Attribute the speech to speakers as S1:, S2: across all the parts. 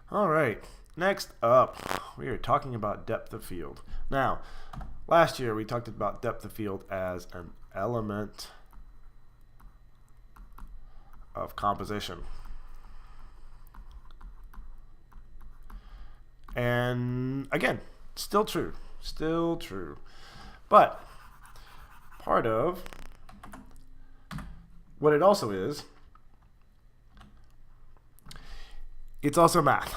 S1: All right, next up, we are talking about depth of field. Now, last year we talked about depth of field as an element of composition. And again, still true. But part of what it also is, it's also math.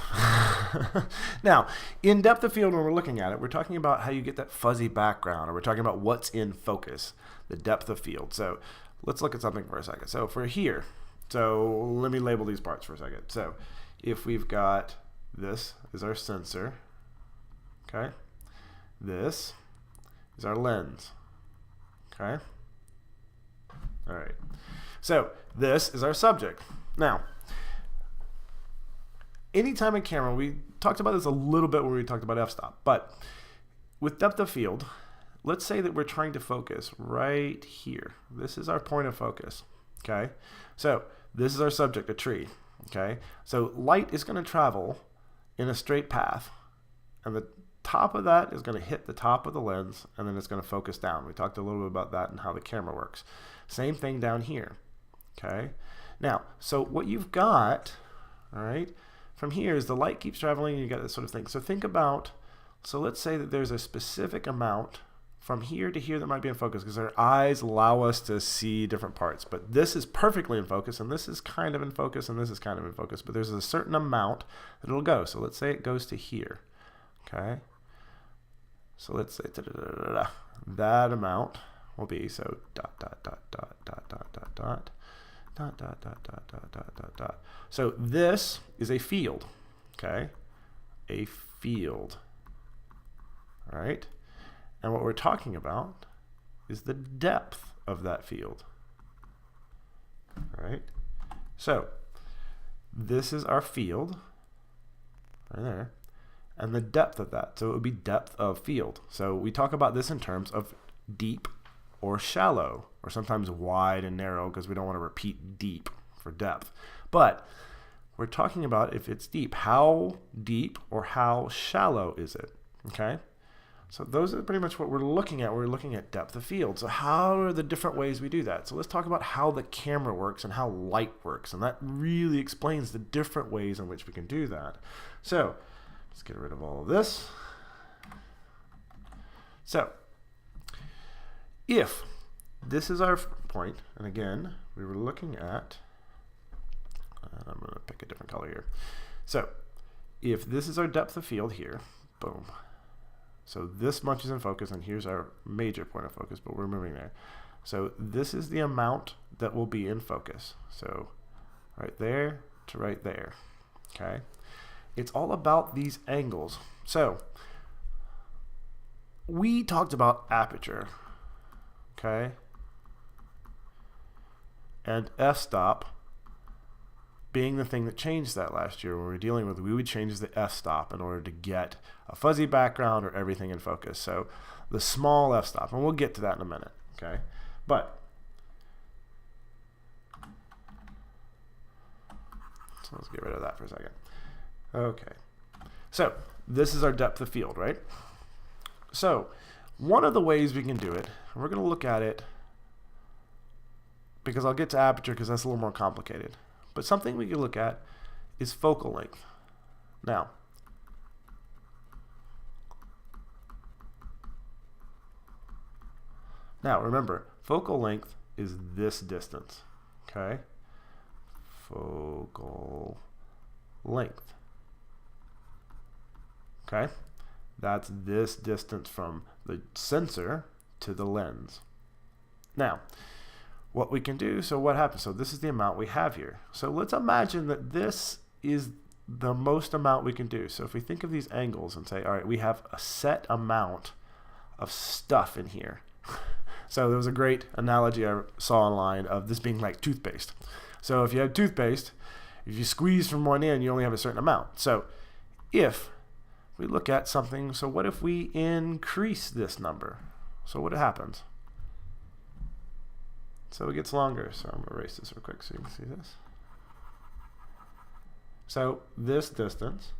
S1: Now, in depth of field, when we're looking at it, we're talking about how you get that fuzzy background, or we're talking about what's in focus, the depth of field. So let's look at something for a second. So if we're here, so let me label these parts for a second. So if we've got, this is our sensor, okay? This is our lens, okay? All right. So this is our subject. Now, anytime in camera, we talked about this a little bit when we talked about f-stop, but with depth of field, let's say that we're trying to focus right here. This is our point of focus, okay? So this is our subject, a tree, okay? So light is going to travel in a straight path, and the top of that is going to hit the top of the lens, and then it's going to focus down. We talked a little bit about that and how the camera works. Same thing down here, okay? Now, so what you've got, all right, from here is the light keeps traveling and you got this sort of thing. So think about, so let's say that there's a specific amount from here to here that might be in focus, because our eyes allow us to see different parts. But this is perfectly in focus, and this is kind of in focus, and this is kind of in focus. But there's a certain amount that it'll go. So let's say it goes to here, okay? So let's say that amount will be, so dot, dot, dot, dot, dot, dot, dot, dot. Dot, dot, dot, dot, dot, dot, dot, dot. So this is a field, okay? A field, all right? And what we're talking about is the depth of that field, all right? So this is our field, right there, and the depth of that. So it would be depth of field. So we talk about this in terms of deep or shallow, or sometimes wide and narrow, because we don't want to repeat deep for depth. But we're talking about if it's deep, how deep or how shallow is it, okay? So those are pretty much what we're looking at. We're looking at depth of field. So how are the different ways we do that? So let's talk about how the camera works and how light works, and that really explains the different ways in which we can do that. So let's get rid of all of this. So if this is our point, and again, we were looking at, I'm going to pick a different color here. So if this is our depth of field here, boom. So this much is in focus, and here's our major point of focus, but we're moving there. So this is the amount that will be in focus. So right there to right there, okay? It's all about these angles. So we talked about aperture, okay? And f-stop being the thing that changed that last year when we were dealing with, we would change the f-stop in order to get a fuzzy background or everything in focus. So the small f-stop, and we'll get to that in a minute, okay? But, so let's get rid of that for a second. Okay, so this is our depth of field, right? So one of the ways we can do it, and we're going to look at it, because I'll get to aperture because that's a little more complicated. But something we can look at is focal length. Now, remember, focal length is this distance, okay? Focal length, okay? That's this distance from the sensor to the lens. Now, what we can do, so what happens? So this is the amount we have here. So let's imagine that this is the most amount we can do. So if we think of these angles and say, all right, we have a set amount of stuff in here. So there was a great analogy I saw online of this being like toothpaste. So if you have toothpaste, if you squeeze from one end, you only have a certain amount. So if we look at something, so what if we increase this number? So what happens? So it gets longer. So I'm going to erase this real quick so you can see this. So this distance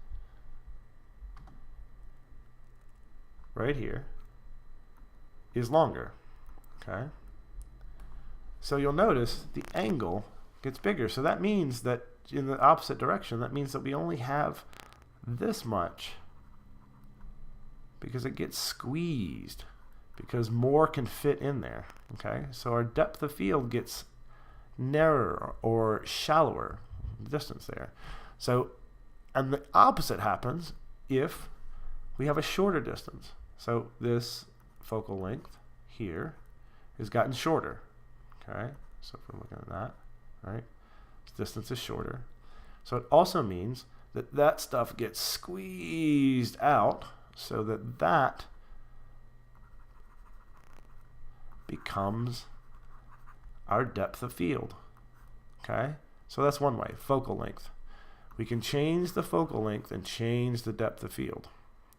S1: right here, is longer, okay? So you'll notice the angle gets bigger. So that means that in the opposite direction, that means that we only have this much because it gets squeezed because more can fit in there, okay? So our depth of field gets narrower or shallower distance there. So, and the opposite happens if we have a shorter distance. So this focal length here has gotten shorter, okay? So if we're looking at that, right? This distance is shorter. So it also means that that stuff gets squeezed out so that that becomes our depth of field, okay? So that's one way, focal length. We can change the focal length and change the depth of field,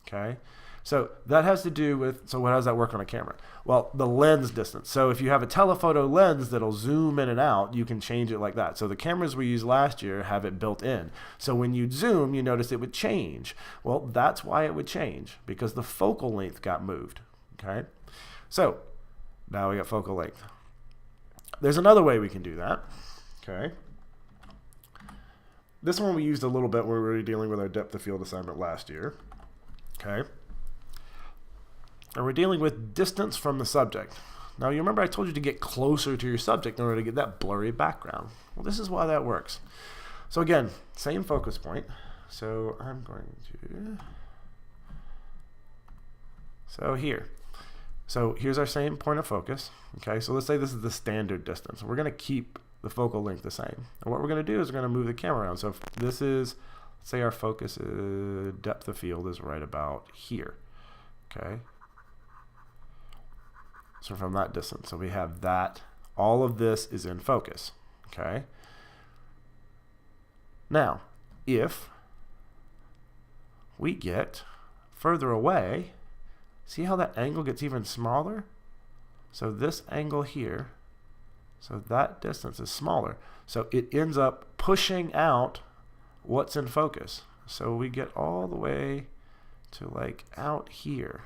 S1: okay? So that has to do with, so how does that work on a camera? Well, the lens distance. So if you have a telephoto lens that'll zoom in and out, you can change it like that. So the cameras we used last year have it built in. So when you zoom, you notice it would change. Well, that's why it would change, because the focal length got moved, okay? So now we got focal length. There's another way we can do that, okay? This one we used a little bit when we were dealing with our depth of field assignment last year, okay? And we're dealing with distance from the subject. Now, you remember I told you to get closer to your subject in order to get that blurry background. Well, this is why that works. So again, same focus point. So I'm going to, so here. So here's our same point of focus. Okay, so let's say this is the standard distance. We're going to keep the focal length the same. And what we're going to do is we're going to move the camera around. So if this is, let's say our focus depth of field is right about here. Okay. So from that distance, so we have that, all of this is in focus, okay? Now, if we get further away, see how that angle gets even smaller? So this angle here, so that distance is smaller. So it ends up pushing out what's in focus. So we get all the way to like out here.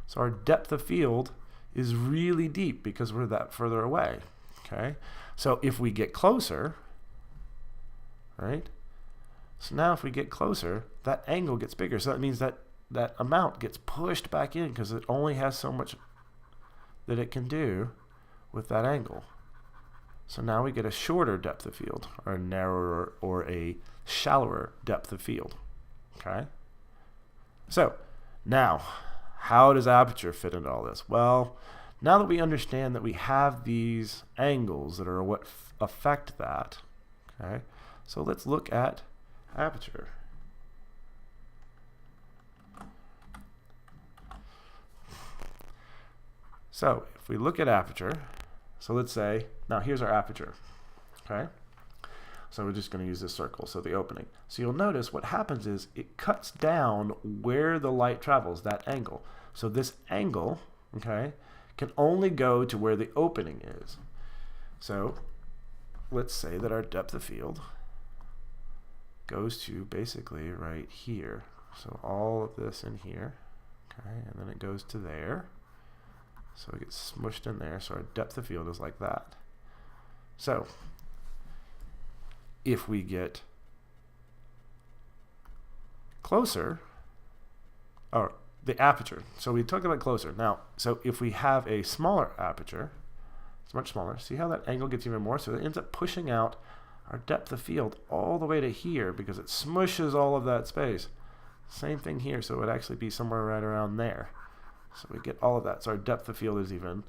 S1: So our depth of field is really deep because we're that further away, okay? So if we get closer, right? So now if we get closer, that angle gets bigger. So that means that that amount gets pushed back in because it only has so much that it can do with that angle. So now we get a shorter depth of field, or a narrower or a shallower depth of field, okay? So now, how does aperture fit into all this? Well, now that we understand that we have these angles that are what affect that, okay, so let's look at aperture. So if we look at aperture, so let's say, now here's our aperture, okay? So we're just going to use this circle, so the opening. So you'll notice what happens is it cuts down where the light travels, that angle. So this angle, okay, can only go to where the opening is. So let's say that our depth of field goes to basically right here. So all of this in here, okay, and then it goes to there. So it gets smushed in there. So our depth of field is like that. So if we get closer, or the aperture, so we talked about closer. Now, so if we have a smaller aperture, it's much smaller. See how that angle gets even more? So it ends up pushing out our depth of field all the way to here because it smushes all of that space. Same thing here, so it would actually be somewhere right around there. So we get all of that. So our depth of field is even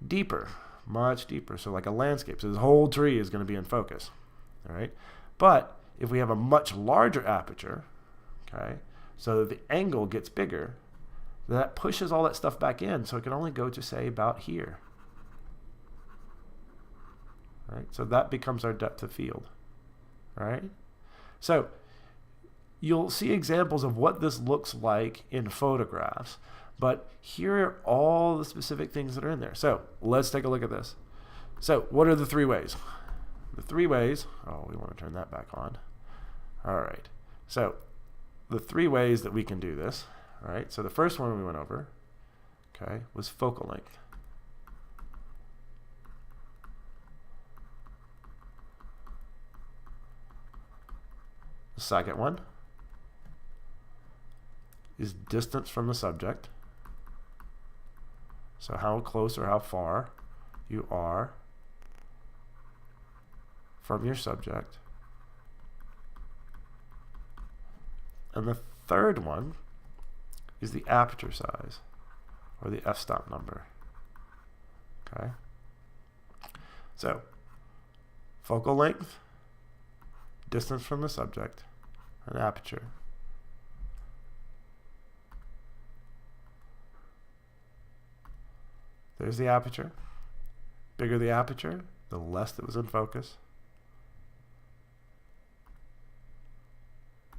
S1: deeper, much deeper. So like a landscape. So this whole tree is going to be in focus. All right. But if we have a much larger aperture, okay, so that the angle gets bigger, that pushes all that stuff back in. So it can only go to, say, about here. All right. So that becomes our depth of field. All right. So you'll see examples of what this looks like in photographs. But here are all the specific things that are in there. So let's take a look at this. So what are the three ways? The three ways, oh, we want to turn that back on. All right. So the three ways that we can do this All right, so the first one we went over, okay, was focal length. The second one is distance from the subject. So how close or how far you are from your subject. And the third one is the aperture size, or the f-stop number. Okay? So, focal length, distance from the subject, and aperture. There's the aperture. Bigger the aperture, the less that was in focus.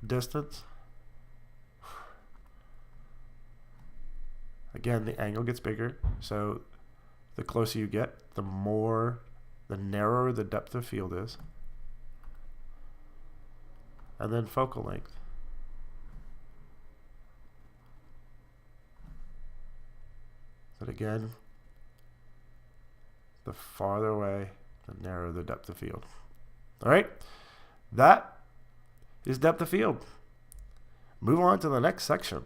S1: Distance. Again, the angle gets bigger, so the closer you get, the narrower the depth of field is. And then focal length. But again, the farther away, the narrower the depth of field. All right, that is depth of field. Move on to the next section.